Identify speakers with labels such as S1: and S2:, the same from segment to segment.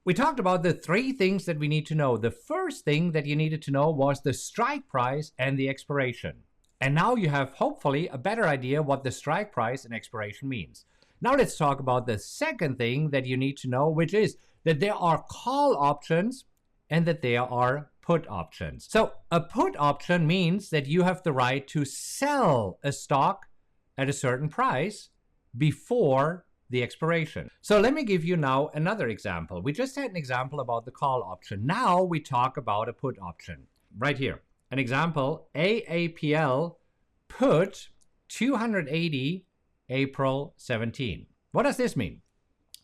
S1: we talked about the three things that we need to know. The first thing that you needed to know was the strike price and the expiration. And now you have hopefully a better idea what the strike price and expiration means. Now let's talk about the second thing that you need to know, which is that there are call options and that there are put options. So a put option means that you have the right to sell a stock at a certain price before the expiration. So let me give you now another example. We just had an example about the call option. Now we talk about a put option. Right here, an example, AAPL put 280 April 17. What does this mean?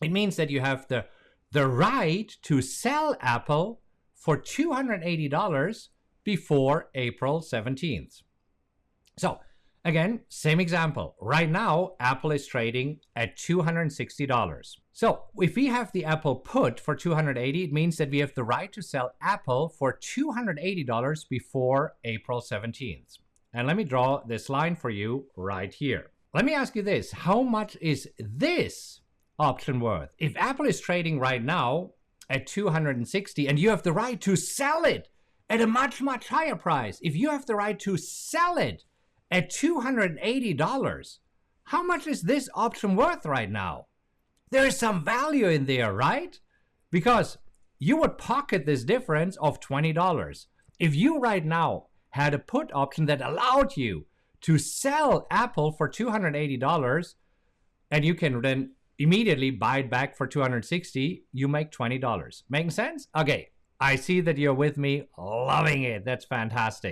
S1: It means that you have the right to sell Apple for $280 before April 17th. So again, same example. Right now, Apple is trading at $260. So if we have the Apple put for $280, it means that we have the right to sell Apple for $280 before April 17th. And let me draw this line for you right here. Let me ask you this. How much is this option worth? If Apple is trading right now at $260 and you have the right to sell it at a much, much higher price, if you have the right to sell it at $280, how much is this option worth right now? There is some value in there, right? Because you would pocket this difference of $20. If you right now had a put option that allowed you to sell Apple for $280 and you can then immediately buy it back for $260, you make $20. Making sense? Okay, I see that you're with me, loving it. That's fantastic.